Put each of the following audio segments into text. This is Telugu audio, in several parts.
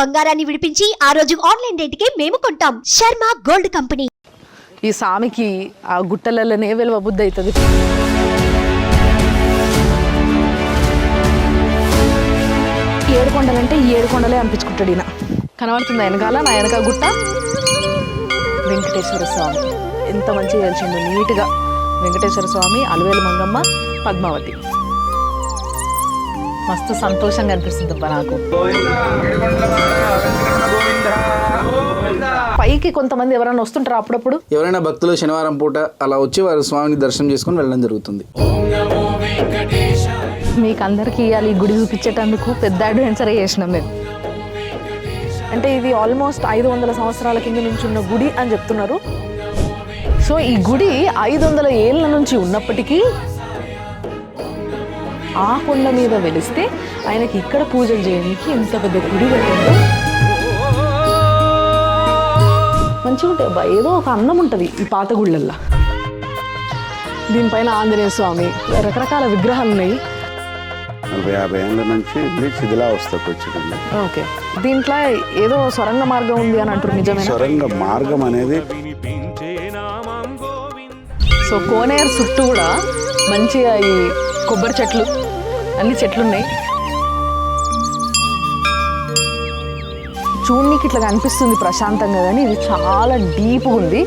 బంగారాన్ని విడిపించి ఆ రోజు ఆన్లైన్ రేటుకే మేము కొంటాం. Sharma gold company. ఈ సామికి ఆ గుట్టలలోనే వెలువ బుద్ధి అవుతుంది. ఏడుకొండలంటే ఈ ఏడుకొండలే అనిపించుకుంటాడు ఈయన. కనబడుతుంది వెనకాల, నా వెనక గుట్ట వెంకటేశ్వర స్వామి. ఎంత మంచిగా తెలిసిండు నీట్గా. వెంకటేశ్వర స్వామి, అలవేలు మంగమ్మ, పద్మావతి. మస్తు సంతోషంగా అనిపిస్తుంది అబ్బా నాకు. పైకి కొంతమంది ఎవరైనా వస్తుంటారు అప్పుడప్పుడు. ఎవరైనా భక్తులు శనివారం పూట అలా వచ్చి వారి స్వామిని దర్శనం చేసుకుని వెళ్ళడం జరుగుతుంది. మీకు అందరికీ ఇవాళ ఈ గుడి చూపించేటందుకు పెద్ద అడ్వెంచర్ చేసినాం మేము. అంటే ఇది ఆల్మోస్ట్ 500 సంవత్సరాల కింద నుంచి ఉన్న గుడి అని చెప్తున్నారు. సో ఈ గుడి 500 ఏళ్ళ నుంచి ఉన్నప్పటికీ ఆ కొండ మీద వెలిస్తే ఆయనకి ఇక్కడ పూజలు చేయడానికి ఇంత పెద్ద గుడి కట్టిందో. మంచిగా ఉంటాయి అబ్బా. ఏదో ఒక అందం ఉంటుంది ఈ పాత గుళ్ళల్లో. దీనిపైన ఆంజనేయ స్వామి, రకరకాల విగ్రహాలు ఉన్నాయి. 40-50 ఏళ్ళ నుంచి శిథిలావస్థకు వచ్చింది. ఓకే, దీంట్లో ఏదో సొరంగ మార్గం ఉంది అని అంటారు, నిజమే? సొరంగ మార్గం అనేది సో కోనేరు చుట్టూ కూడా మంచిగా ఈ కొబ్బరి చెట్లు, అన్ని చెట్లు ఉన్నాయి. చూడనీకి ఇట్లా కనిపిస్తుంది ప్రశాంతంగా, కానీ ఇది చాలా డీప్గా ఉంది.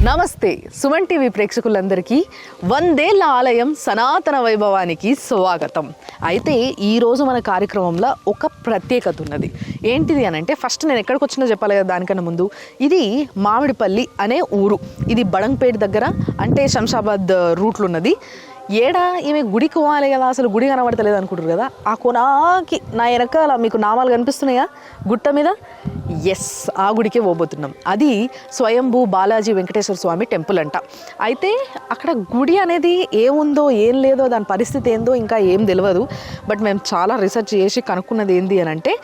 నమస్తే సుమన్ టీవీ ప్రేక్షకులందరికీ 100 ఏళ్ల ఆలయం సనాతన వైభవానికి స్వాగతం. అయితే ఈరోజు మన కార్యక్రమంలో ఒక ప్రత్యేకత ఉన్నది. ఏంటిది అని అంటే, ఫస్ట్ నేను ఎక్కడికి వచ్చినా చెప్పాలి కదా. దానికన్నా ముందు ఇది మామిడిపల్లి అనే ఊరు. ఇది బడంగ్పేట దగ్గర, అంటే శంషాబాద్ రూట్లో ఉన్నది. ఏడా ఈమె గుడికి పోవాలి కదా, అసలు గుడి కనబడతలేదు అనుకుంటారు కదా. ఆ కొనాకి నా వెనకాల మీకు నామాలు కనిపిస్తున్నాయా గుట్ట మీద? ఎస్, ఆ గుడికే పోబోతున్నాం. అది స్వయంభూ బాలాజీ వెంకటేశ్వర స్వామి టెంపుల్ అంట. అయితే అక్కడ గుడి అనేది ఏముందో ఏం లేదో, దాని పరిస్థితి ఏందో ఇంకా ఏం తెలియదు. బట్ మేము చాలా రీసెర్చ్ చేసి కనుక్కున్నది ఏంది అని అంటే,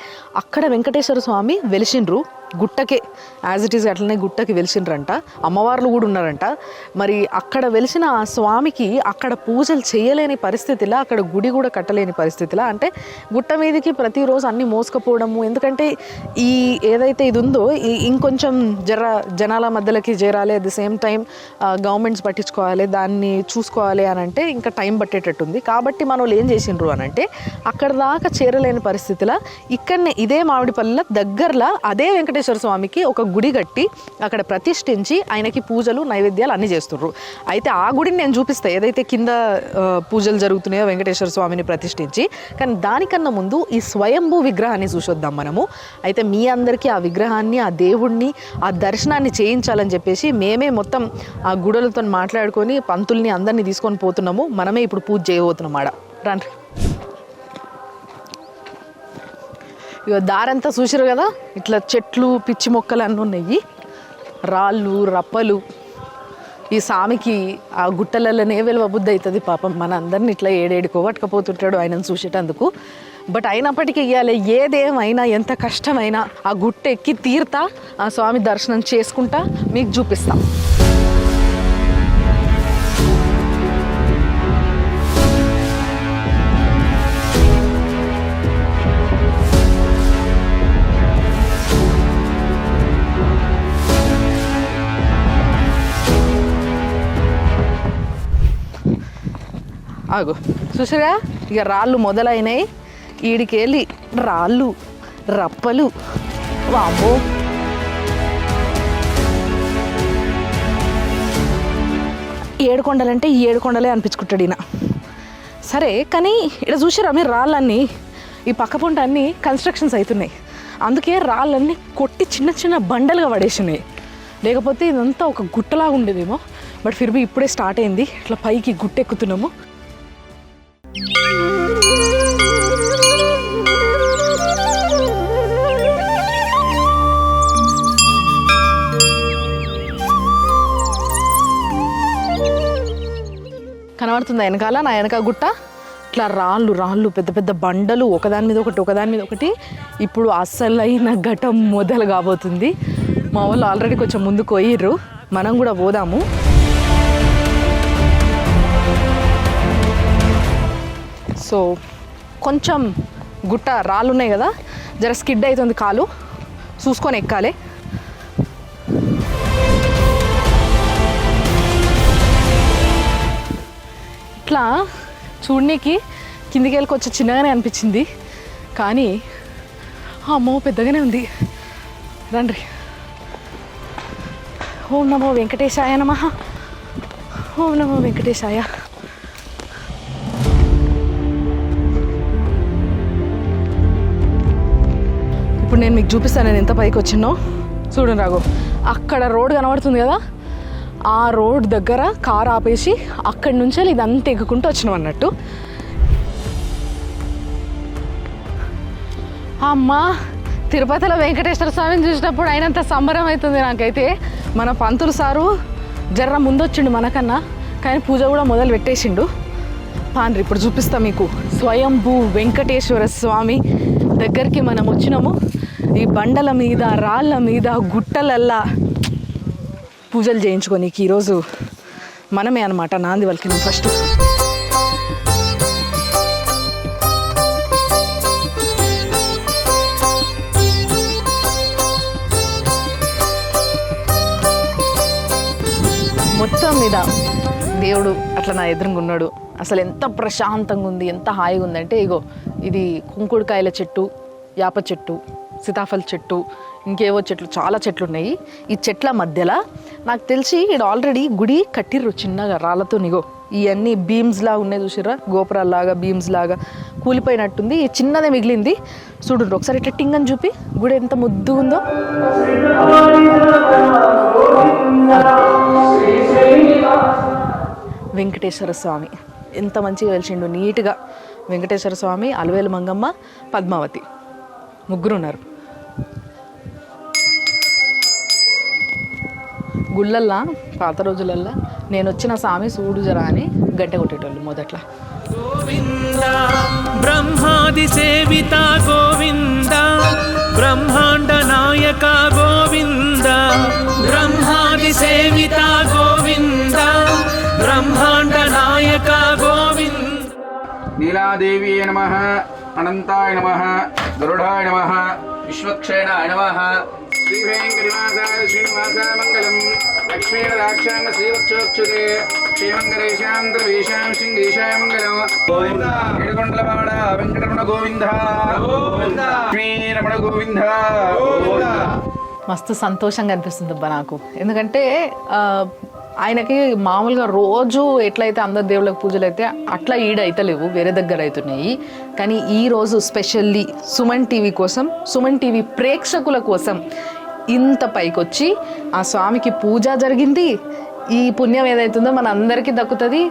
అక్కడ వెంకటేశ్వర స్వామి వెలిసిండ్రు గుట్టకే, యాజ్ ఇట్ ఈస్ అట్లనే గుట్టకి వెలిసిండ్రంట. అమ్మవార్లు కూడా ఉన్నారంట. మరి అక్కడ వెలిసిన ఆ స్వామికి అక్కడ పూజలు చేయలేని పరిస్థితిలో, అక్కడ గుడి కూడా కట్టలేని పరిస్థితిలో, అంటే గుట్ట మీదకి ప్రతిరోజు అన్నీ మోసుకపోవడము. ఎందుకంటే ఈ ఏదైతే ఇది ఉందో ఇంకొంచెం జనాల మధ్యలోకి చేరాలి, at the same time governments పట్టించుకోవాలి, దాన్ని చూసుకోవాలి అని అంటే ఇంకా టైం పట్టేటట్టుంది. కాబట్టి మన వాళ్ళు ఏం చేసిండ్రు అని అంటే, అక్కడ దాకా చేరలేని పరిస్థితిలో ఇక్కడనే ఇదే మామిడిపల్లిలో దగ్గరలో అదే వెంకటేశ్వర స్వామికి ఒక గుడి కట్టి అక్కడ ప్రతిష్ఠించి ఆయనకి పూజలు నైవేద్యాలు అన్నీ చేస్తుర్రు. అయితే ఆ గుడిని నేను చూపిస్తాను, ఏదైతే కింద పూజలు జరుగుతున్నాయో వెంకటేశ్వర స్వామిని ప్రతిష్ఠించి. కానీ దానికన్నా ముందు ఈ స్వయంభూ విగ్రహాన్ని చూసొద్దాం మనము. అయితే మీ అందరికీ ఆ విగ్రహాన్ని, ఆ దేవుణ్ణి, ఆ దర్శనాన్ని చేయించాలని చెప్పేసి మేమే మొత్తం ఆ గుడులతో మాట్లాడుకొని పంతుల్ని అందరినీ తీసుకొని పోతున్నాము. మనమే ఇప్పుడు పూజ చేయబోతున్నాం ఆడ. రండి. ఇక దారంతా చూసారు కదా, ఇట్లా చెట్లు పిచ్చి మొక్కలు అన్నీ ఉన్నాయి, రాళ్ళు రప్పలు. ఈ స్వామికి ఆ గుట్టలలోనే వెలువ బుద్ధి అవుతుంది పాపం. మన అందరిని ఇట్లా ఏడేడుకో పట్టుకపోతుంటాడు ఆయనను చూసేటందుకు. బట్ అయినప్పటికీ ఇవ్వాలి, ఏదేమైనా ఎంత కష్టమైనా ఆ గుట్ట ఎక్కి తీరుతా, ఆ స్వామి దర్శనం చేసుకుంటా మీకు చూపిస్తాం. ఆగు, చూసారా ఇక రాళ్ళు మొదలైనాయి. ఈడికెళ్ళి రాళ్ళు రప్పలు, వామ్మో. ఏడుకొండలంటే ఈ ఏడుకొండలే అనిపించుకుంటాడు ఈయన. సరే, కానీ ఇక్కడ చూసారా మీరు, రాళ్ళన్నీ ఈ పక్క పొంట అన్నీ కన్స్ట్రక్షన్స్ అవుతున్నాయి. అందుకే రాళ్ళన్నీ కొట్టి చిన్న చిన్న బండలుగా పడేసినాయి. లేకపోతే ఇదంతా ఒక గుట్టలాగా ఉండేదేమో. బట్ ఫిర్బీ ఇప్పుడే స్టార్ట్ అయింది, ఇట్లా పైకి గుట్టెక్కుతున్నాము. కనబడుతుంది వెనకాల, నా వెనక గుట్ట ఇట్లా రాళ్ళు పెద్ద పెద్ద బండలు ఒకదాని మీద ఒకటి. ఇప్పుడు అసలైన ఘటం మొదలు కాబోతుంది. మా వాళ్ళు ఆల్రెడీ కొంచెం ముందుకు పోయిర్రు, మనం కూడా పోదాము. సో కొంచెం గుట్ట రాళ్ళు ఉన్నాయి కదా, జర స్కిడ్ అవుతుంది కాలు, చూసుకొని ఎక్కాలి. ఇట్లా చూడనీకి కిందికి వెళ్ళి కొంచెం చిన్నగానే అనిపించింది, కానీ అమ్మో పెద్దగానే ఉంది. రండి. ఓం నమో వెంకటేశాయ నమః. ఓం నమో వెంకటేశాయ. ఇప్పుడు నేను మీకు చూపిస్తాను నేను ఎంత పైకి వచ్చినో. చూడండి రాఘు, అక్కడ రోడ్ కనబడుతుంది కదా, ఆ రోడ్ దగ్గర కార్ ఆపేసి అక్కడి నుంచి ఇదంతా ఎక్కుకుంటూ వచ్చినాం అన్నట్టు. అమ్మా, తిరుపతిలో వెంకటేశ్వర స్వామిని చూసినప్పుడు అయినంత సంబరం అవుతుంది నాకైతే. మన పంతులు సారు జర్ర ముందొచ్చిండు మనకన్నా, కానీ పూజ కూడా మొదలు పెట్టేసిండు. పాండ్రి ఇప్పుడు చూపిస్తా మీకు. స్వయంభూ వెంకటేశ్వర స్వామి దగ్గరికి మనం వచ్చినాము. ఈ బండల మీద, రాళ్ళ మీద, గుట్టలల్లా పూజలు చేయించుకోనికి ఈరోజు మనమే అనమాట నాంది వలికినాం ఫస్ట్. మొత్తం మీద దేవుడు అట్లా నా ఎదురుగా ఉన్నాడు. అసలు ఎంత ప్రశాంతంగా ఉంది, ఎంత హాయిగా ఉందంటే, ఇగో ఇది కుంకుడుకాయల చెట్టు, యాప చెట్టు, సీతాఫల చెట్టు, ఇంకేవో చెట్లు, చాలా చెట్లు ఉన్నాయి. ఈ చెట్ల మధ్యలో నాకు తెలిసి ఇక్కడ ఆల్రెడీ గుడి కట్టిర్రు చిన్నగా రాళ్ళతో. నిగో ఇవన్నీ బీమ్స్ లాగా ఉన్నాయి చూసిర్రా, గోపురాల్లాగా బీమ్స్ లాగా కూలిపోయినట్టుంది. ఈ చిన్నదే మిగిలింది. చూడండి ఒకసారి ఇట్లా టింగ్ అని చూపి, గుడి ఎంత ముద్దుగా ఉందో. వెంకటేశ్వర స్వామి ఎంత మంచిగా వెలిసిండు నీట్గా. వెంకటేశ్వర స్వామి, అలవేలు మంగమ్మ, పద్మావతి ముగ్గురు ఉన్నారు. గుళ్ళల్లా పాత రోజులల్లా నేను వచ్చిన స్వామి సూడు జరా అని గంట కొట్టేటోళ్ళు మొదట్లో. గోవింద బ్రహ్మాది సేవిత గోవింద, బ్రహ్మాండ నాయక గోవింద, బ్రహ్మాది సేవిత గోవింద, బ్రహ్మాండ నాయక గోవింద. నీలాదేవి నమః, అనంతాయ నమః, గరుడాయ నమః, విశ్వక్షేణాయ నమః. శ్రీ వెంకటనివాసాయ శ్రీనివాసాయ మంగళం. లక్ష్మీన దాక్షాంగ శ్రీవక్షోక్షుతే శ్రీమంగళేశాంతర్వేశాం శృంగేశాయ మంగళం. ఏడుకొండలవాడ వెంకటరమణ గోవింద, లక్ష్మీరమణ గోవింద. మస్తు సంతోషంగా అనిపిస్తుంది అబ్బా నాకు. ఎందుకంటే ఆయనకి మామూలుగా రోజు ఎట్లయితే అందరు దేవుళ్ళకి పూజలు అయితే అట్లా ఈడైతలేవు, వేరే దగ్గర అవుతున్నాయి. కానీ ఈరోజు స్పెషల్లీ సుమన్ టీవీ కోసం, సుమన్ టీవీ ప్రేక్షకుల కోసం ఇంత పైకొచ్చి ఆ స్వామికి పూజ జరిగింది. ఈ పుణ్యం ఏదైతుందో మన అందరికీ దక్కుతుంది.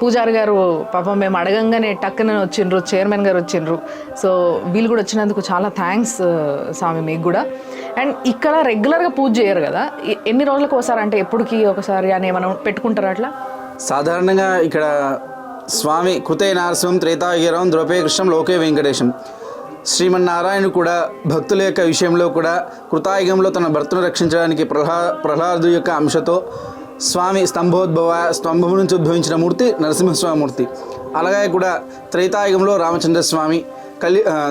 పూజారి గారు పాపం మేము అడగంగానే టక్కున వచ్చిండ్రు, చైర్మన్ గారు వచ్చిండ్రు. సో వీళ్ళు కూడా వచ్చినందుకు చాలా థ్యాంక్స్ స్వామి మీకు కూడా. అండ్ ఇక్కడ రెగ్యులర్గా పూజ చేయరు కదా, ఎన్ని రోజులకు ఒకసారి అంటే ఎప్పటికి ఒకసారి అని ఏమైనా పెట్టుకుంటారు అట్లా? సాధారణంగా ఇక్కడ స్వామి కృతే నారసింహం త్రేతాయుగం ద్రౌపే కృష్ణం లోకే వెంకటేశం. శ్రీమన్నారాయణుడు కూడా భక్తుల యొక్క విషయంలో కూడా కృతాయుగంలో తన భర్తను రక్షించడానికి ప్రహ్లాదు యొక్క అంశతో స్వామి స్తంభం నుంచి ఉద్భవించిన మూర్తి నరసింహస్వామిమూర్తి. అలాగే కూడా త్రేతాయుగంలో రామచంద్రస్వామి,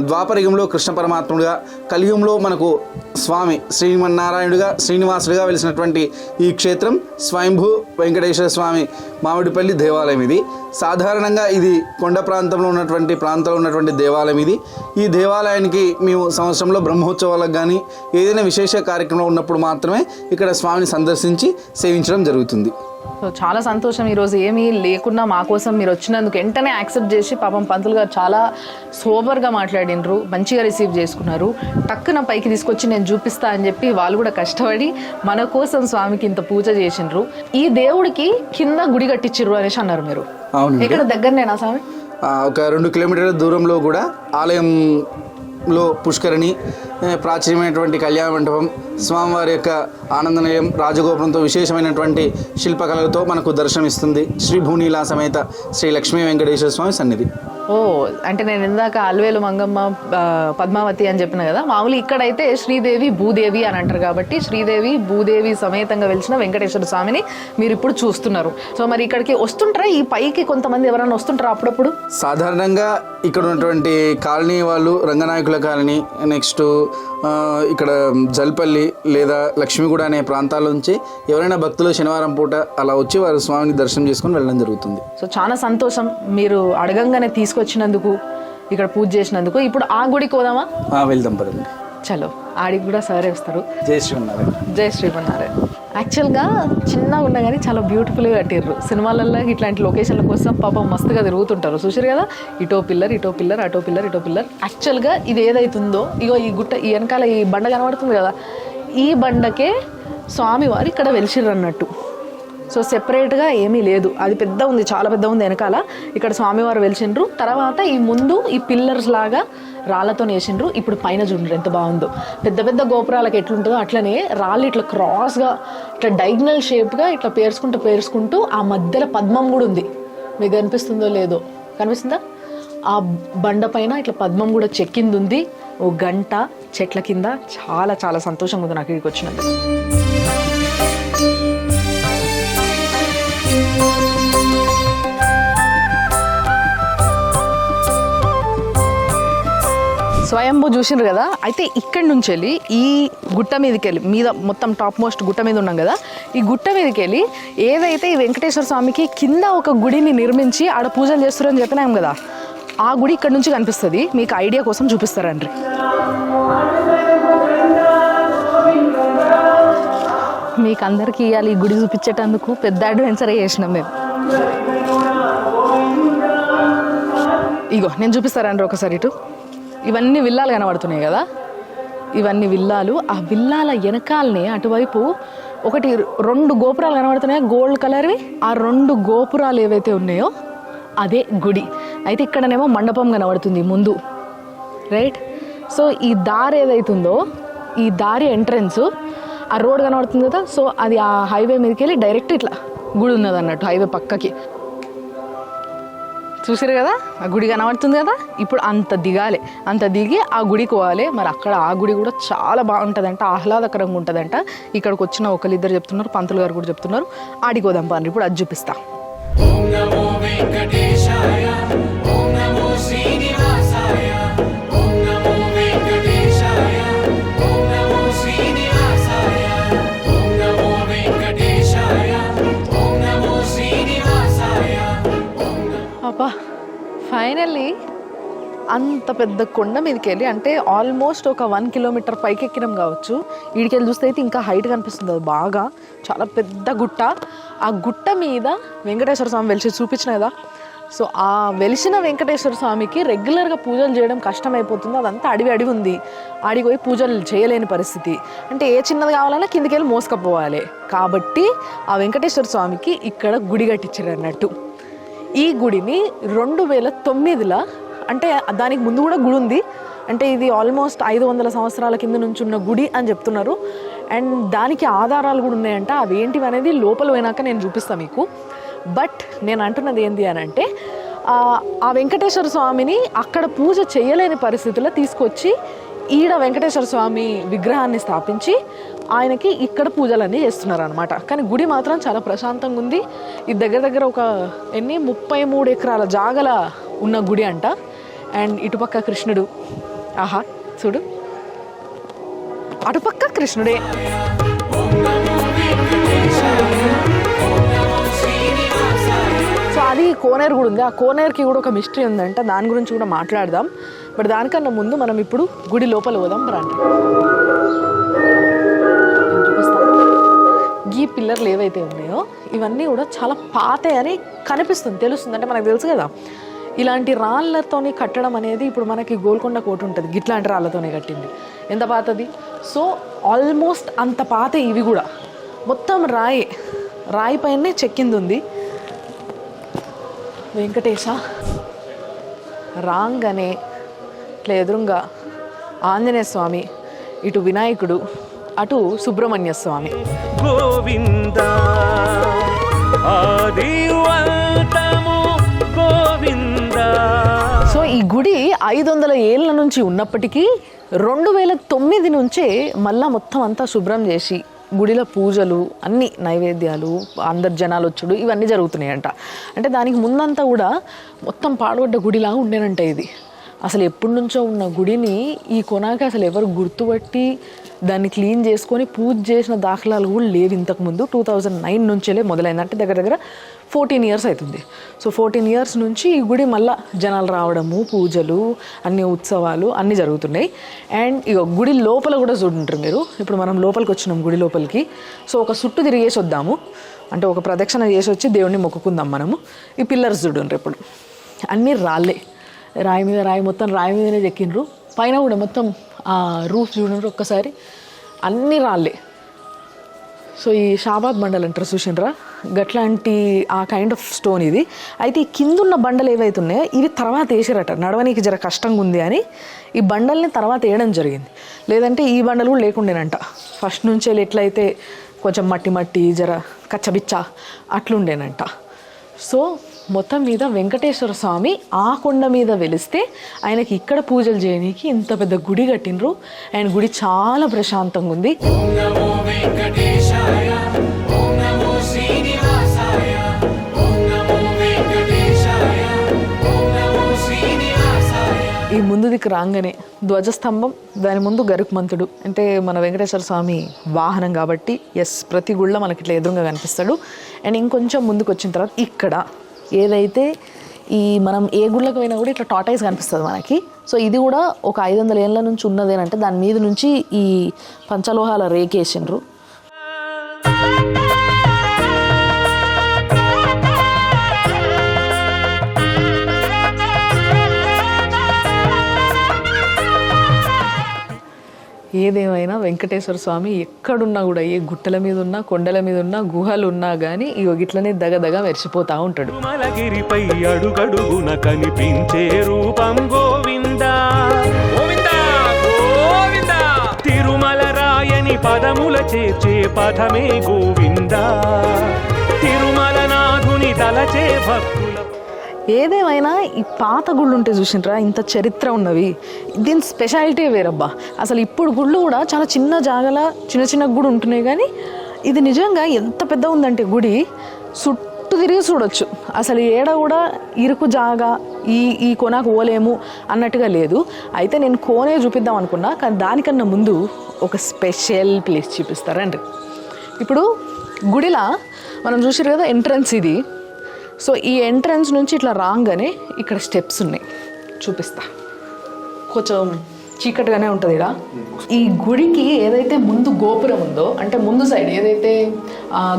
ద్వాపరయుగంలో కృష్ణ పరమాత్ముడుగా, కలియుగంలో మనకు స్వామి శ్రీమన్నారాయణుడిగా, శ్రీనివాసుడిగా వెలిసినటువంటి ఈ క్షేత్రం స్వయంభూ వెంకటేశ్వర స్వామి మామిడిపల్లి దేవాలయం. ఇది సాధారణంగా ఇది కొండ ప్రాంతంలో ఉన్నటువంటి దేవాలయం ఇది. ఈ దేవాలయానికి మేము సంవత్సరంలో బ్రహ్మోత్సవాలకు కానీ ఏదైనా విశేష కార్యక్రమం ఉన్నప్పుడు మాత్రమే ఇక్కడ స్వామిని సందర్శించి సేవించడం జరుగుతుంది. సో చాలా సంతోషం, ఈరోజు ఏమీ లేకున్నా మా కోసం మీరు వచ్చినందుకు వెంటనే యాక్సెప్ట్ చేసి, పాపం పంతులు గారు చాలా సోబర్గా మాట్లాడినరు, మంచిగా రిసీవ్ చేసుకున్నారు. టక్కున పైకి తీసుకొచ్చి నేను చూపిస్తా అని చెప్పి వాళ్ళు కూడా కష్టపడి మన కోసం స్వామికి ఇంత పూజ చేసిండ్రు. ఈ దేవుడికి కింద గుడి కట్టించిర్రు అనేసి అన్నారు మీరు. అవును, ఇక్కడ దగ్గరనేనా స్వామి? ఒక 2 కిలోమీటర్ల దూరంలో కూడా ఆలయంలో పుష్కరిణి, ప్రాచీనమైనటువంటి కళ్యాణ మండపం, స్వామివారి యొక్క ఆనందనిలయం, రాజగోపురంతో విశేషమైనటువంటి శిల్పకళలతో మనకు దర్శనమిస్తుంది. శ్రీ భూనీలా సమేత శ్రీ లక్ష్మీ వెంకటేశ్వర స్వామి సన్నిధి. ఓ, అంటే నేను ఇందాక అలవేలు మంగమ్మ, పద్మావతి అని చెప్పిన కదా, మామూలు ఇక్కడైతే శ్రీదేవి భూదేవి అని అంటారు. కాబట్టి శ్రీదేవి భూదేవి సమేతంగా వెలిసిన వెంకటేశ్వర స్వామిని మీరు ఇప్పుడు చూస్తున్నారు. సో మరి ఇక్కడికి వస్తుంటారా? ఈ పైకి కొంతమంది ఎవరైనా వస్తుంటారా అప్పుడప్పుడు? సాధారణంగా ఇక్కడ ఉన్నటువంటి కాలనీ వాళ్ళు రంగనాయకుల కాలనీ, నెక్స్ట్ ఇక్కడ జల్పల్లి లేదా లక్ష్మీగూడ అనే ప్రాంతాల నుంచి ఎవరైనా భక్తులు శనివారం పూట అలా వచ్చి వారు స్వామిని దర్శనం చేసుకొని వెళ్ళడం జరుగుతుంది. సో చాలా సంతోషం మీరు అడగంగానే తీసుకొచ్చినందుకు, ఇక్కడ పూజ చేసినందుకు. ఇప్పుడు ఆ గుడికి పోదామా? వెళ్దాం పదండి. చలో, ఆడికి కూడా సరే వస్తారు. జై శ్రీమన్నారాయణ. జై శ్రీమన్నారాయణ. యాక్చువల్గా చిన్నగా ఉన్నా కానీ చాలా బ్యూటిఫుల్గా కట్టిర్రు. సినిమాలలో ఇట్లాంటి లొకేషన్ల కోసం పాపం మస్తుగా తిరుగుతుంటారు. చూసారు కదా, ఇటో పిల్లర్ ఇటో పిల్లర్, అటో పిల్లర్ ఇటో పిల్లర్. యాక్చువల్గా ఇది ఏదైతుందో, ఇగో ఈ గుట్ట ఈ వెనకాల ఈ బండ కనబడుతుంది కదా, ఈ బండకే స్వామివారు ఇక్కడ వెలిసిర్రు అన్నట్టు. సో సెపరేట్గా ఏమీ లేదు, అది పెద్ద ఉంది, చాలా పెద్ద ఉంది వెనకాల. ఇక్కడ స్వామివారు వెలిసిండ్రు. తర్వాత ఈ ముందు ఈ పిల్లర్స్ లాగా రాళ్ళతో వేసిండ్రు. ఇప్పుడు పైన చూడండి ఎంత బాగుందో, పెద్ద పెద్ద గోపురాలకు ఎట్లుంటుందో అట్లనే రాళ్ళు ఇట్లా క్రాస్గా ఇట్లా డైగ్నల్ షేప్గా ఇట్లా పేర్చుకుంటూ ఆ మధ్యలో పద్మం కూడా ఉంది. మీకు కనిపిస్తుందో లేదో, కనిపిస్తుందా? ఆ బండ పైన ఇట్లా పద్మం కూడా చెక్కింది ఉంది. ఓ గంట చెట్ల కింద. చాలా చాలా సంతోషంగా ఉంది నాకు ఇక్కడికి వచ్చినందుకు. స్వయంభూ చూసిండ్రు కదా. అయితే ఇక్కడి నుంచి వెళ్ళి ఈ గుట్ట మీదకి వెళ్ళి, మీద మొత్తం టాప్ మోస్ట్ గుట్ట మీద ఉన్నాం కదా, ఈ గుట్ట మీదకి వెళ్ళి ఏదైతే ఈ వెంకటేశ్వర స్వామికి కింద ఒక గుడిని నిర్మించి ఆడ పూజలు చేస్తారని చెప్పినాం కదా, ఆ గుడి ఇక్కడ నుంచి కనిపిస్తుంది. మీకు ఐడియా కోసం చూపిస్తారండి. మీకు అందరికీ ఇవ్వాలి ఈ గుడి చూపించేటందుకు పెద్ద అడ్వెంచర్ చేసినాం మేము. ఇగో నేను చూపిస్తారండి ఒకసారి. ఇటు ఇవన్నీ విల్లాలు కనబడుతున్నాయి కదా, ఇవన్నీ విల్లాలు. ఆ విల్లాల వెనకాలనే అటువైపు ఒకటి 2 గోపురాలు కనబడుతున్నాయి గోల్డ్ కలర్వి. ఆ 2 గోపురాలు ఏవైతే ఉన్నాయో అదే గుడి. అయితే ఇక్కడనేమో మండపం కనబడుతుంది ముందు, రైట్. సో ఈ దారి ఏదైతుందో, ఈ దారి ఎంట్రన్స్, ఆ రోడ్ కనబడుతుంది కదా, సో అది ఆ హైవే మీదకి వెళ్ళి డైరెక్ట్ ఇట్లా గుడి ఉన్నది అన్నట్టు హైవే పక్కకి. చూసారు కదా, ఆ గుడి కనబడుతుంది కదా. ఇప్పుడు అంత దిగాలి, అంత దిగి ఆ గుడికి పోవాలి. మరి అక్కడ ఆ గుడి కూడా చాలా బాగుంటుందంట, ఆహ్లాదకరంగా ఉంటుందంట. ఇక్కడికి వచ్చిన ఒకరిద్దరు చెప్తున్నారు, పంతులు గారు కూడా చెప్తున్నారు. ఆడికి పోదాం పని. ఇప్పుడు అది చూపిస్తా. ఓం నమో వెంకటేశాయ, ఓం నమో శ్రీనివాసాయ, ఓం నమో వెంకటేశాయ, ఓం నమో శ్రీనివాసాయ, ఓం నమో వెంకటేశాయ, ఓం నమో శ్రీనివాసాయ. అబ్బా, ఫైనల్లీ అంత పెద్ద కొండ మీదకి వెళ్ళి, అంటే ఆల్మోస్ట్ ఒక 1 కిలోమీటర్ పైకి ఎక్కినాం కావచ్చు. వీడికెళ్ళి చూస్తే అయితే ఇంకా హైట్ కనిపిస్తుంది, అది బాగా చాలా పెద్ద గుట్ట. ఆ గుట్ట మీద వెంకటేశ్వర స్వామి వెలిసి చూపించిన కదా. సో ఆ వెలిసిన వెంకటేశ్వర స్వామికి రెగ్యులర్గా పూజలు చేయడం కష్టమైపోతుంది. అదంతా అడవి ఉంది, ఆడికి పోయి పూజలు చేయలేని పరిస్థితి. అంటే ఏ చిన్నది కావాలన్నా కిందికి వెళ్ళి మోసుకపోవాలి. కాబట్టి ఆ వెంకటేశ్వర స్వామికి ఇక్కడ గుడి కట్టించారు అన్నట్టు. ఈ గుడిని 2009లో, అంటే దానికి ముందు కూడా గుడి ఉంది, అంటే ఇది ఆల్మోస్ట్ 500 సంవత్సరాల కింద నుంచి ఉన్న గుడి అని చెప్తున్నారు. అండ్ దానికి ఆధారాలు కూడా ఉన్నాయంట. అవి ఏంటివి అనేది లోపల పోయినాక నేను చూపిస్తాను మీకు. బట్ నేను అంటున్నది ఏంటి అని అంటే, ఆ వెంకటేశ్వర స్వామిని అక్కడ పూజ చేయలేని పరిస్థితుల్లో తీసుకొచ్చి ఈడ వెంకటేశ్వర స్వామి విగ్రహాన్ని స్థాపించి ఆయనకి ఇక్కడ పూజలన్నీ చేస్తున్నారు అనమాట. కానీ గుడి మాత్రం చాలా ప్రశాంతంగా ఉంది. ఇది దగ్గర ఒక 33 ఎకరాల జాగల ఉన్న గుడి అంట. అండ్ ఇటుపక్క కృష్ణుడు, ఆహా చూడు, అటుపక్క కృష్ణుడే. సో అది కోనేరు కూడా ఉంది. ఆ కోనేరుకి కూడా ఒక మిస్టరీ ఉందంట, దాని గురించి కూడా మాట్లాడదాం. బట్ దానికన్నా ముందు మనం ఇప్పుడు గుడి లోపల పోదాం రండి. ఈ పిల్లర్లు ఏవైతే ఉన్నాయో ఇవన్నీ కూడా చాలా పాతే అని కనిపిస్తుంది, తెలుస్తుంది. అంటే మనకు తెలుసు కదా, ఇలాంటి రాళ్ళతోని కట్టడం అనేది, ఇప్పుడు మనకి గోల్కొండ కోట ఉంటుంది, గిట్లాంటి రాళ్ళతోనే కట్టింది. ఎంత పాతది. సో ఆల్మోస్ట్ అంత పాత ఇవి కూడా మొత్తం రాయి పైనే చెక్కింది ఉంది. వెంకటేశ రాంగనే ఇట్లా ఎదురుగా ఆంజనేయ స్వామి, ఇటు వినాయకుడు, అటు సుబ్రహ్మణ్య స్వామి. గోవింద ఆదివంతము గోవింద. సో ఈ గుడి 500 ఏళ్ళ నుంచి ఉన్నప్పటికీ 2009 నుంచే మళ్ళా మొత్తం అంతా శుభ్రం చేసి గుడిలో పూజలు అన్ని నైవేద్యాలు అందరు జనాలు వచ్చుడు ఇవన్నీ జరుగుతున్నాయంట. అంటే దానికి ముందంతా కూడా మొత్తం పాడుపడ్డ గుడిలాగా ఉండేనంట ఇది. అసలు ఎప్పటి నుంచో ఉన్న గుడిని ఈ కొనాకి అసలు ఎవరు గుర్తుపట్టి దాన్ని క్లీన్ చేసుకొని పూజ చేసిన దాఖలాలు కూడా లేవు ఇంతకుముందు. 2009 నుంచేలే మొదలైంది, అంటే దగ్గర దగ్గర 14 ఇయర్స్ అవుతుంది. సో 14 ఇయర్స్ నుంచి ఈ గుడి మళ్ళీ జనాలు రావడము, పూజలు, అన్ని ఉత్సవాలు అన్నీ జరుగుతున్నాయి. అండ్ ఇక గుడి లోపల కూడా చూడుంటారు మీరు. ఇప్పుడు మనం లోపలికి వచ్చినాం గుడి లోపలికి. సో ఒక చుట్టూ తిరిగేసి వద్దాము, అంటే ఒక ప్రదక్షిణ చేసి వచ్చి దేవుడిని మొక్కుకుందాం మనము. ఈ పిల్లర్స్ చూడండి, ఇప్పుడు అన్నీ రాళ్ళే, రాయి మీద రాయి, మొత్తం రాయి మీదనే చెక్కిండ్రు. పైన కూడా మొత్తం రూఫ్ చూడండి ఒక్కసారి, అన్నీ రాళ్ళే. సో ఈ షాబాద్ బండలు అంటారు చూసిండ్రా, గట్లాంటి ఆ కైండ్ ఆఫ్ స్టోన్ ఇది. అయితే ఈ కిందున్న బండలు ఏవైతే ఉన్నాయో ఇవి తర్వాత వేసారట, నడవనీకి జర కష్టంగా ఉంది అని ఈ బండల్ని తర్వాత వేయడం జరిగింది. లేదంటే ఈ బండలు కూడా లేకుండేనంట. ఫస్ట్ నుంచే ఎట్లయితే కొంచెం మట్టి మట్టి జర కచ్చబిచ్చ అట్లుండేనంట. సో మొత్తం మీద వెంకటేశ్వర స్వామి ఆ కొండ మీద వెలిస్తే ఆయనకి ఇక్కడ పూజలు చేయడానికి ఇంత పెద్ద గుడి కట్టినరు. ఆయన గుడి చాలా ప్రశాంతంగా ఉంది. ఓం నమో వెంకటేశాయ, ఓం నమో శ్రీనివాసాయ, ఓం నమో వెంకటేశాయ, ఓం నమో శ్రీనివాసాయ. ఈ ముందు దిక్కు రాగానే ధ్వజస్తంభం, దాని ముందు గరుక్మంతుడు, అంటే మన వెంకటేశ్వర స్వామి వాహనం కాబట్టి ఎస్ ప్రతి గుళ్ళ మనకి ఇట్లా ఎదురుగా కనిపిస్తాడు. అండ్ ఇంకొంచెం ముందుకు వచ్చిన తర్వాత ఇక్కడ ఏదైతే ఈ మనం ఏ గుళ్ళకి పోయినా కూడా ఇట్లా టాటైస్ కనిపిస్తుంది మనకి. సో ఇది కూడా ఒక 500 ఏళ్ళ నుంచి ఉన్నదేనంటే దాని మీద నుంచి ఈ పంచలోహాల రేకేసిండ్రు. ఏదేమైనా వెంకటేశ్వర స్వామి ఎక్కడున్నా కూడా, ఏ గుట్టల మీద ఉన్నా, కొండల మీద ఉన్నా, గుహలు ఉన్నా కానీ ఈ ఇట్లనే దగదగ మెరిసిపోతూ ఉంటాడు. తిరుమలగిరిపై అడుగడుగున కనిపించే రూపం గోవిందా గోవిందా గోవిందా. తిరుమల రాయని పదముల చేర్చే పదమే గోవిందా. తిరుమల నాథుని తలచే భక్తుల. ఏదేమైనా ఈ పాత గుళ్ళు ఉంటే చూసిండ్రా, ఇంత చరిత్ర ఉన్నవి, దీని స్పెషాలిటీ వేరబ్బా. అసలు ఇప్పుడు గుళ్ళు కూడా చాలా చిన్న జాగల చిన్న చిన్న గుడి ఉంటున్నాయి, కానీ ఇది నిజంగా ఎంత పెద్ద ఉందంటే గుడి చుట్టూ తిరిగి చూడొచ్చు. అసలు ఏడ కూడా ఇరుకు జాగా ఈ కొనకు పోలేము అన్నట్టుగా లేదు. అయితే నేను కోనే చూపిద్దాం అనుకున్నా, కానీ దానికన్నా ముందు ఒక స్పెషల్ ప్లేస్ చూపిస్తారండి. ఇప్పుడు గుడిలా మనం చూసారు కదా ఎంట్రన్స్ ఇది. సో ఈ ఎంట్రన్స్ నుంచి ఇట్లా రాగానే ఇక్కడ స్టెప్స్ ఉన్నాయి, చూపిస్తా. కొంచెం చీకటిగానే ఉంటుంది ఇక్కడ. ఈ గుడికి ఏదైతే ముందు గోపురం ఉందో, అంటే ముందు సైడ్ ఏదైతే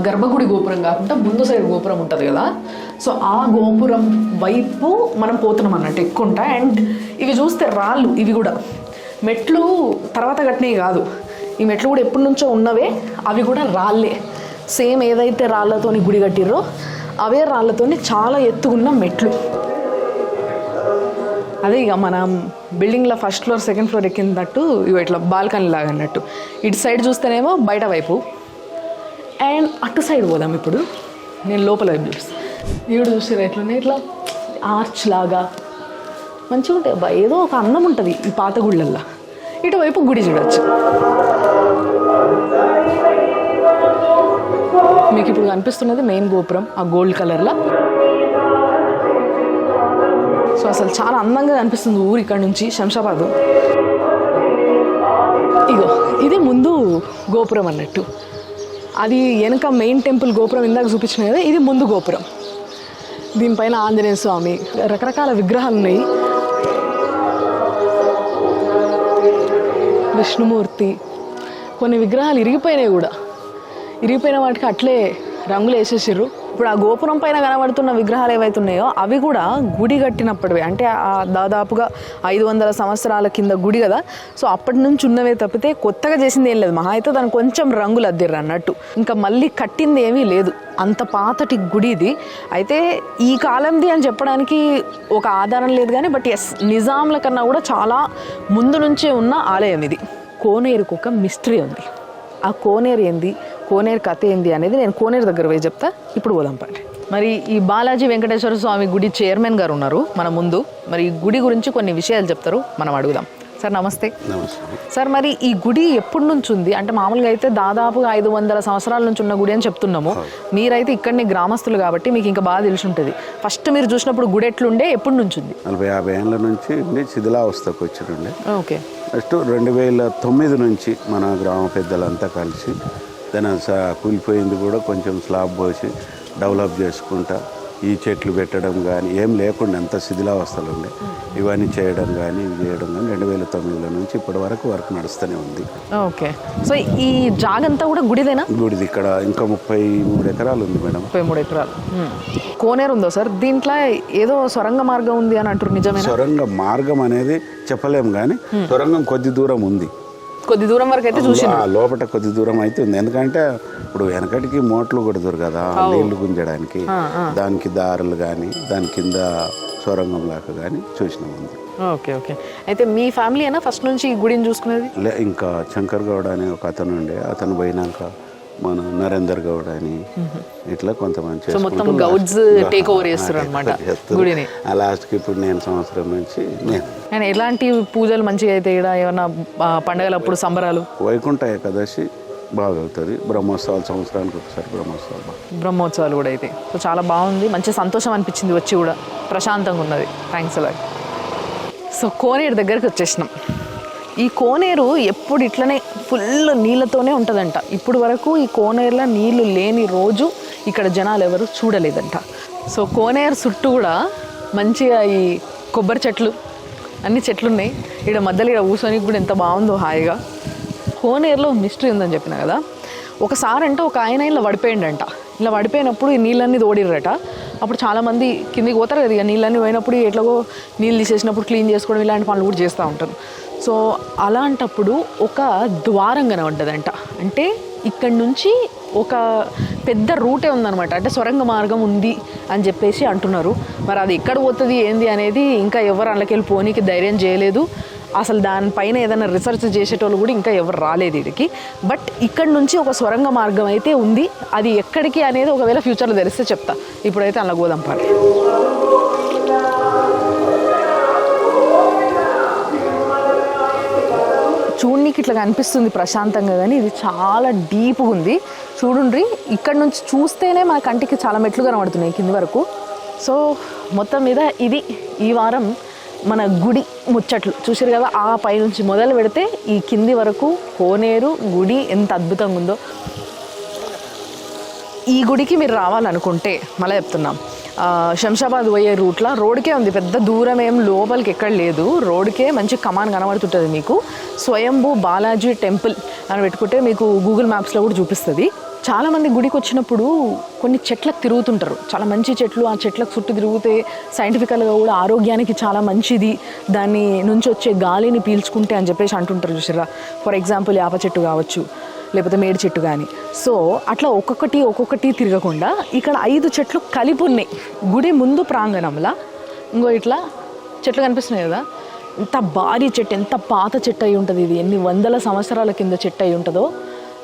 గర్భగుడి గోపురం కాకుండా ముందు సైడ్ గోపురం ఉంటుంది కదా, సో ఆ గోపురం వైపు మనం పోతున్నాం అన్నట్టు ఎక్కుంటా. అండ్ ఇవి చూస్తే రాళ్ళు, ఇవి కూడా మెట్లు తర్వాత కట్టినవి కాదు, ఈ మెట్లు కూడా ఎప్పటి నుంచో ఉన్నవే, అవి కూడా రాళ్ళే. సేమ్ ఏదైతే రాళ్ళతోని గుడి కట్టిర్రో అవే రాళ్ళతోని చాలా ఎత్తుకున్న మెట్లు. అదే ఇక మనం బిల్డింగ్లో ఫస్ట్ ఫ్లోర్ సెకండ్ ఫ్లోర్ ఎక్కినట్టు ఇవి ఇట్లా బాల్కనీ లాగా అన్నట్టు. ఇటు సైడ్ చూస్తేనేమో బయట వైపు, అండ్ అటు సైడ్ పోదాం. ఇప్పుడు నేను లోపల వైపు చూపిస్తాను. ఈవిడ చూస్తే ఎట్లున్నాయి, ఇట్లా ఆర్చ్ లాగా మంచిగా ఉంటాయి అబ్బా. ఏదో ఒక అందం ఉంటుంది ఈ పాత గుళ్ళల్లో. ఇటువైపు గుడి చూడవచ్చు. మీకు ఇప్పుడు కనిపిస్తున్నది మెయిన్ గోపురం, ఆ గోల్డ్ కలర్లో. సో అసలు చాలా అందంగా కనిపిస్తుంది ఊరు ఇక్కడ నుంచి, శంషాబాదు. ఇగో ఇది ముందు గోపురం అన్నట్టు. అది వెనక మెయిన్ టెంపుల్ గోపురం ఇందాక చూపించిన కదా, ఇది ముందు గోపురం. దీనిపైన ఆంజనేయ స్వామి, రకరకాల విగ్రహాలు ఉన్నాయి, విష్ణుమూర్తి. కొన్ని విగ్రహాలు ఇరిగిపోయినాయి కూడా, ఇరిగిపోయిన వాటికి అట్లే రంగులు వేసేసారు. ఇప్పుడు ఆ గోపురం పైన కనబడుతున్న విగ్రహాలు ఏవైతే ఉన్నాయో అవి కూడా గుడి కట్టినప్పటివే, అంటే దాదాపుగా 500 సంవత్సరాల కింద గుడి కదా. సో అప్పటి నుంచి ఉన్నవే తప్పితే కొత్తగా చేసింది ఏం లేదు. మహా అయితే దానికి కొంచెం రంగులు అద్దిర్రు అన్నట్టు, ఇంకా మళ్ళీ కట్టింది ఏమీ లేదు. అంత పాతటి గుడి ఇది. అయితే ఈ కాలంది అని చెప్పడానికి ఒక ఆధారం లేదు కానీ, బట్ ఎస్ నిజాంల కన్నా కూడా చాలా ముందు నుంచే ఉన్న ఆలయం ఇది. కోనేరుకు ఒక మిస్టరీ ఉంది. ఆ కోనేరు ఏంది, కోనేరు కథ ఏంది అనేది నేను కోనేరు దగ్గర పోయి చెప్తా. ఇప్పుడు పోదాం పండి. మరి ఈ బాలాజీ వెంకటేశ్వర స్వామి గుడి చైర్మన్ గారు ఉన్నారు మన ముందు. మరి ఈ గుడి గురించి కొన్ని విషయాలు చెప్తారు, మనం అడుగుదాం. సార్ నమస్తే. నమస్తే. సార్ మరి ఈ గుడి ఎప్పటి నుంచి ఉంది అంటే మామూలుగా అయితే దాదాపుగా 500 సంవత్సరాల నుంచి ఉన్న గుడి అని చెప్తున్నాము. మీరైతే ఇక్కడనే గ్రామస్తులు కాబట్టి మీకు ఇంకా బాగా తెలిసి ఉంటుంది. ఫస్ట్ మీరు చూసినప్పుడు గుడి ఎట్లుండే, ఎప్పటి నుంచి ఉంది? 40-50 ఏళ్ళ నుంచి శిథిలావస్థకు వచ్చిండే. ఓకే. నెక్స్ట్ 2009 నుంచి మన గ్రామ పెద్దలంతా కలిసి దాని కూలిపోయింది కూడా కొంచెం స్లాబ్ పోసి డెవలప్ చేసుకుంటా ఈ చెట్లు పెట్టడం కానీ ఏం లేకుండా ఎంత శిథిలావస్థలు ఉండే ఇవన్నీ చేయడం కానీ ఇవి చేయడం కానీ 2009 నుంచి ఇప్పటి వరకు వర్క్ నడుస్తూనే ఉంది. ఓకే. సో ఈ జాగంతా కూడా గుడిదేనా? గుడిది. ఇక్కడ ఇంకా 33 ఎకరాలు ఉంది మేడం. 33 ఎకరాలు. కోనేరు ఉందో సార్? దీంట్లో ఏదో సొరంగ మార్గం ఉంది అని అంటారు, నిజమేనా? సొరంగ మార్గం అనేది చెప్పలేము కానీ సొరంగం కొద్ది దూరం ఉంది. కొద్ది దూరం వరకు అయితే చూసి లోపల కొద్ది దూరం అయితే ఉంది. ఎందుకంటే ఇప్పుడు వెనకటికి మోట్లు కొడుతురు కదా నీళ్లు గుంజడానికి, దానికి దారులు కానీ దాని కింద సొరంగం లాగా కానీ చూసినాం ఉంది. ఓకే. ఓకే. అయితే మీ ఫ్యామిలీ అయినా ఫస్ట్ నుంచి ఈ గుడిని చూసుకునేది? ఇంకా శంకర్ గౌడ్ అనే ఒక అతను ఉండే, అతను పోయినాక మన నరేందర్ గౌడ్ అని ఇట్లా కొంతమంది మొత్తం గౌడ్స్ టేక్ ఓవర్ చేస్తారు అన్నమాట గుడిని. లాస్ట్కి ఇప్పుడు నేను సంవత్సరం నుంచి నేను ఎలాంటి పూజలు మంచిగా అయితే ఇక్కడ ఏమన్నా పండగలప్పుడు సంబరాలు? వైకుంఠ ఏకాదశి బాగా అవుతుంది. బ్రహ్మోత్సవాలు సంవత్సరానికి ఒకసారి బ్రహ్మోత్సవాలు కూడా అయితే. సో చాలా బాగుంది, మంచి సంతోషం అనిపించింది వచ్చి కూడా, ప్రశాంతంగా ఉన్నది. థ్యాంక్స్ అలాగే. సో కోనేరు దగ్గరికి వచ్చేసినాం. ఈ కోనేరు ఎప్పుడు ఇట్లనే ఫుల్ నీళ్ళతోనే ఉంటుందంట. ఇప్పుడు వరకు ఈ కోనేరులో నీళ్లు లేని రోజు ఇక్కడ జనాలు ఎవరు చూడలేదంట. సో కోనేరు చుట్టూ కూడా మంచిగా ఈ కొబ్బరి చెట్లు, అన్ని చెట్లు ఉన్నాయి. ఇక్కడ మధ్యలో ఇక్కడ కూర్చొనికి కూడా ఎంత బాగుందో హాయిగా. కోనేరులో మిస్టరీ ఉందని చెప్పిన కదా. ఒకసారి అంటే ఒక ఆయన ఇలా పడిపోయిండంట. ఇలా పడిపోయినప్పుడు ఈ నీళ్ళన్నీ తోడిర్రట. అప్పుడు చాలామంది కిందికి పోతారు కదా, ఇక నీళ్ళన్నీ పోయినప్పుడు ఎట్లాగో నీళ్ళు తీసేసినప్పుడు క్లీన్ చేసుకోవడం ఇలాంటి పనులు కూడా చేస్తూ ఉంటారు. సో అలాంటప్పుడు ఒక ద్వారం కనబడ్డదంట. అంటే ఇక్కడి నుంచి ఒక పెద్ద రూటే ఉందన్నమాట. అంటే సొరంగ మార్గం ఉంది అని చెప్పేసి అంటున్నారు. మరి అది ఎక్కడ పోతుంది ఏంది అనేది ఇంకా ఎవరు అందులోకెళ్ళి పోనీకి ధైర్యం చేయలేదు. అసలు దానిపైన ఏదైనా రీసెర్చ్ చేసేటోళ్ళు కూడా ఇంకా ఎవరు రాలేదు ఇక్కడికి. బట్ ఇక్కడ నుంచి ఒక సొరంగ మార్గం అయితే ఉంది. అది ఎక్కడికి అనేది ఒకవేళ ఫ్యూచర్లో తెలిస్తే చెప్తా. ఇప్పుడైతే అలా గోదాంపాలి. చూడనీకి ఇట్లా కనిపిస్తుంది ప్రశాంతంగా, కానీ ఇది చాలా డీప్గా ఉంది. చూడండి, ఇక్కడ నుంచి చూస్తేనే మన కంటికి చాలా మెట్లు కనబడుతున్నాయి కింది వరకు. సో మొత్తం మీద ఇది ఈ వారం మన గుడి ముచ్చట్లు చూసారు కదా. ఆ పై నుంచి మొదలు పెడితే ఈ కింది వరకు కోనేరు గుడి ఎంత అద్భుతంగా ఉందో. ఈ గుడికి మీరు రావాలనుకుంటే మళ్ళీ చెప్తున్నాం, శంషాబాద్ పోయే రూట్లో రోడ్కే ఉంది, పెద్ద దూరం ఏం లోపలికి ఎక్కడ లేదు. రోడ్కే మంచి కమాన్ కనబడుతుంటుంది మీకు. స్వయంభూ బాలాజీ టెంపుల్ అని పెట్టుకుంటే మీకు గూగుల్ మ్యాప్స్లో కూడా చూపిస్తుంది. చాలామంది గుడికి వచ్చినప్పుడు కొన్ని చెట్లకు తిరుగుతుంటారు, చాలా మంచి చెట్లు. ఆ చెట్లకు చుట్టూ తిరిగితే సైంటిఫికల్గా కూడా ఆరోగ్యానికి చాలా మంచిది, దాన్ని నుంచి వచ్చే గాలిని పీల్చుకుంటే అని చెప్పేసి అంటుంటారు చూసారా. ఫర్ ఎగ్జాంపుల్ యాప చెట్టు కావచ్చు, లేకపోతే మేడి చెట్టు కానీ. సో అట్లా ఒక్కొక్కటి తిరగకుండా ఇక్కడ 5 చెట్లు కలిపి ఉన్నాయి గుడి ముందు ప్రాంగణంలో. ఇంకో ఇట్లా చెట్లు కనిపిస్తున్నాయి కదా, ఎంత భారీ చెట్టు, ఎంత పాత చెట్టు అయి ఉంటుంది ఇది. ఎన్ని వందల సంవత్సరాల కింద చెట్టు అయి ఉంటుందో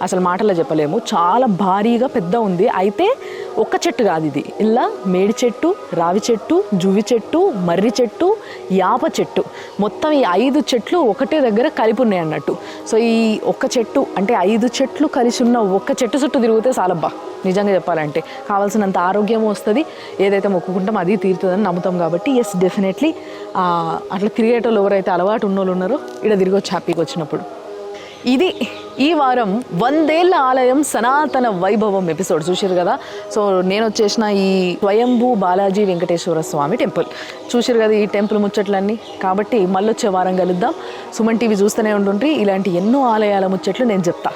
అసలు మాటల్లో చెప్పలేము. చాలా భారీగా పెద్ద ఉంది. అయితే ఒక్క చెట్టు కాదు ఇది, ఇలా మేడి చెట్టు, రావి చెట్టు, జువి చెట్టు, మర్రి చెట్టు, యాప చెట్టు, మొత్తం ఈ 5 చెట్లు ఒకటే దగ్గర కలిపి ఉన్నాయి అన్నట్టు. సో ఈ ఒక్క చెట్టు అంటే 5 చెట్లు కలిసి ఉన్న ఒక్క చెట్టు చుట్టూ తిరిగితే చాలబ్బా, నిజంగా చెప్పాలంటే కావాల్సినంత ఆరోగ్యం వస్తుంది. ఏదైతే మొక్కుకుంటామో అది తీరుతుందని నమ్ముతాం కాబట్టి ఎస్ డెఫినెట్లీ అట్లా తిరిగేటోళ్ళు ఎవరైతే అలవాటు ఉన్నోళ్ళు ఉన్నారో ఇక్కడ తిరిగొచ్చి హ్యాపీగా వచ్చినప్పుడు. ఇది ఈ వారం 100 ఏళ్ల ఆలయం సనాతన వైభవం ఎపిసోడ్ చూసారు కదా. సో నేను వచ్చేసిన ఈ స్వయంభూ బాలాజీ వెంకటేశ్వర స్వామి టెంపుల్ చూసారు కదా, ఈ టెంపుల్ ముచ్చట్లన్నీ. కాబట్టి మళ్ళీ వచ్చే వారం కలుద్దాం. సుమన్ టీవీ చూస్తూనే ఉంటుండ్రి, ఇలాంటి ఎన్నో ఆలయాల ముచ్చట్లు నేను చెప్తా.